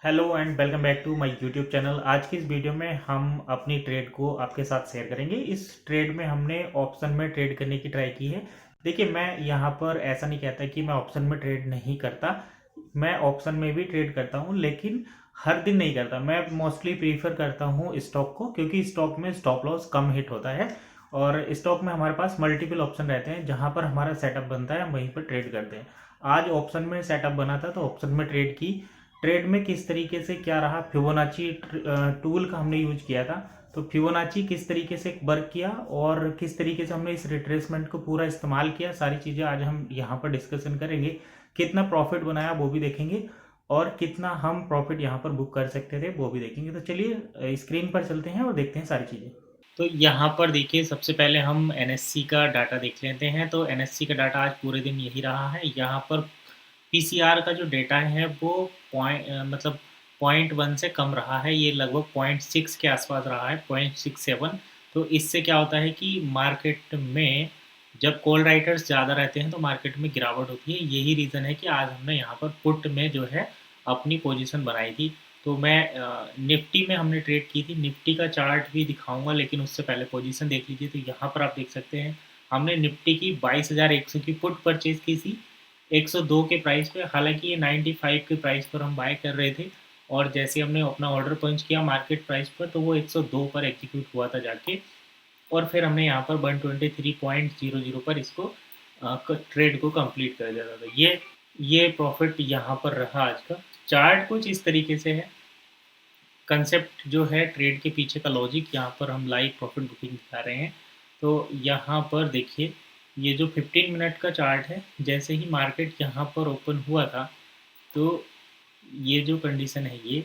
Hello and welcome back to my YouTube channel. आज की इस वीडियो में हम अपनी ट्रेड को आपके साथ शेयर करेंगे। इस ट्रेड में हमने ऑप्शन में ट्रेड करने की ट्राई की है। देखिए, मैं यहाँ पर ऐसा नहीं कहता कि मैं ऑप्शन में ट्रेड नहीं करता। मैं ऑप्शन में भी ट्रेड करता हूँ, लेकिन हर दिन नहीं करता। मैं मोस्टली प्रीफर करता हूँ स्टॉक को, क्योंकि स्टॉक में स्टॉप लॉस कम हिट होता है और स्टॉक में हमारे पास मल्टीपल ऑप्शन रहते हैं। जहाँ पर हमारा सेटअप बनता है हम वहीं पर ट्रेड करते हैं। आज ऑप्शन में सेटअप बना था तो ऑप्शन में ट्रेड की। ट्रेड में किस तरीके से क्या रहा, फिबोनाची टूल का हमने यूज किया था। तो फिबोनाची किस तरीके से वर्क किया और किस तरीके से हमने इस रिट्रेसमेंट को पूरा इस्तेमाल किया, सारी चीज़ें आज हम यहाँ पर डिस्कशन करेंगे। कितना प्रॉफिट बनाया वो भी देखेंगे और कितना हम प्रॉफिट यहाँ पर बुक कर सकते थे वो भी देखेंगे। तो चलिए स्क्रीन पर चलते हैं और देखते हैं सारी चीज़ें। तो यहाँ पर देखिए, सबसे पहले हम एनएससी का डाटा देख लेते हैं। तो एनएससी का डाटा आज पूरे दिन यही रहा है। यहाँ पर पीसीआर का जो डेटा है वो मतलब 0.1 से कम रहा है। ये लगभग 0.6 के आसपास रहा है, 0.67। तो इससे क्या होता है कि मार्केट में जब कॉल राइटर्स ज़्यादा रहते हैं तो मार्केट में गिरावट होती है। यही रीज़न है कि आज हमने यहाँ पर पुट में जो है अपनी पोजीशन बनाई थी। तो मैं निफ्टी में हमने ट्रेड की थी। निफ्टी का चार्ट भी दिखाऊंगा, लेकिन उससे पहले पोजीशन देख लीजिए। तो यहाँ पर आप देख सकते हैं हमने निफ्टी की 22,100 की पुट परचेज की थी 102 के प्राइस पे। हालांकि ये 95 के प्राइस पर हम बाय कर रहे थे और जैसे हमने अपना ऑर्डर पंच किया मार्केट प्राइस पर तो वो 102 पर एग्जीक्यूट हुआ था जाके। और फिर हमने यहाँ पर 123.00 पर इसको ट्रेड को कंप्लीट कर दिया था। तो ये प्रॉफिट यहाँ पर रहा आज का। चार्ट कुछ इस तरीके से है। कंसेप्ट जो है ट्रेड के पीछे का लॉजिक, यहाँ पर हम लाइव प्रॉफिट बुकिंग दिखा रहे हैं। तो यहाँ पर देखिए, ये जो 15 मिनट का चार्ट है, जैसे ही मार्केट यहाँ पर ओपन हुआ था तो ये जो कंडीशन है ये,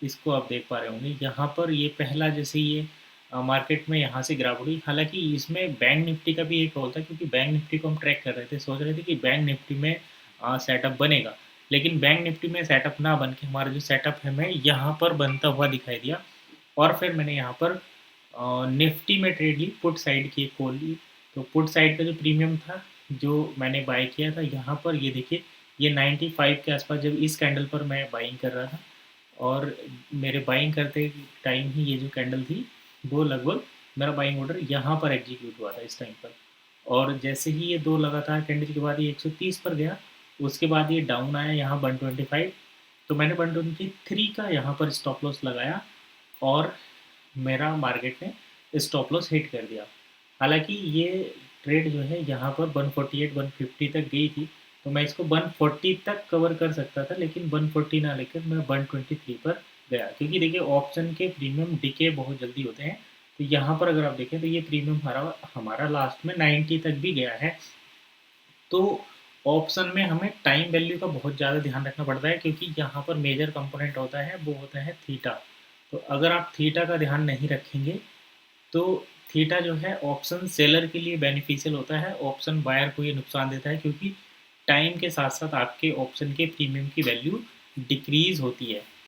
इसको आप देख पा रहे होंगे। यहाँ पर ये पहला जैसे ये मार्केट में यहाँ से गिरावट हुई। हालांकि इसमें बैंक निफ्टी का भी एक रोल था, क्योंकि बैंक निफ्टी को हम ट्रैक कर रहे थे, सोच रहे थे कि बैंक निफ्टी में सेटअप बनेगा। लेकिन बैंक निफ्टी में सेटअप ना बन के हमारा जो सेटअप है हमें यहाँ पर बनता हुआ दिखाई दिया। और फिर मैंने यहाँ पर निफ्टी में ट्रेड ली, पुट साइड की एक कॉल ली। तो पुट साइड का जो प्रीमियम था जो मैंने बाय किया था, यहाँ पर ये देखिए, ये 95 के आसपास जब इस कैंडल पर मैं बाइंग कर रहा था और मेरे बाइंग करते टाइम ही ये जो कैंडल थी वो लगभग मेरा बाइंग ऑर्डर यहाँ पर एग्जीक्यूट हुआ था इस टाइम पर। और जैसे ही ये दो लगातार कैंडल के बाद ये 130 पर गया, उसके बाद ये डाउन आया यहाँ 125। तो मैंने 123 का यहाँ पर स्टॉप लॉस लगाया और मेरा मार्केट ने स्टॉप लॉस हिट कर दिया। हालांकि ये ट्रेड जो है यहाँ पर 148 150 तक गई थी, तो मैं इसको 140 तक कवर कर सकता था, लेकिन 140 ना लेकर मैं 123 पर गया। क्योंकि देखिए, ऑप्शन के प्रीमियम डिके बहुत जल्दी होते हैं। तो यहाँ पर अगर आप देखें तो ये प्रीमियम हमारा हमारा लास्ट में 90 तक भी गया है। तो ऑप्शन में हमें टाइम वैल्यू का बहुत ज़्यादा ध्यान रखना पड़ता है, क्योंकि यहाँ पर मेजर कंपोनेंट होता है वो होता है थीटा। तो अगर आप थीटा का ध्यान नहीं रखेंगे तो थीटा जो है ऑप्शन सेलर के लिए बेनिफिशियल होता है, ऑप्शन बायर को ये नुकसान देता है, क्योंकि टाइम के साथ साथ आपके ऑप्शन के प्रीमियम की वैल्यू डिक्रीज होती है।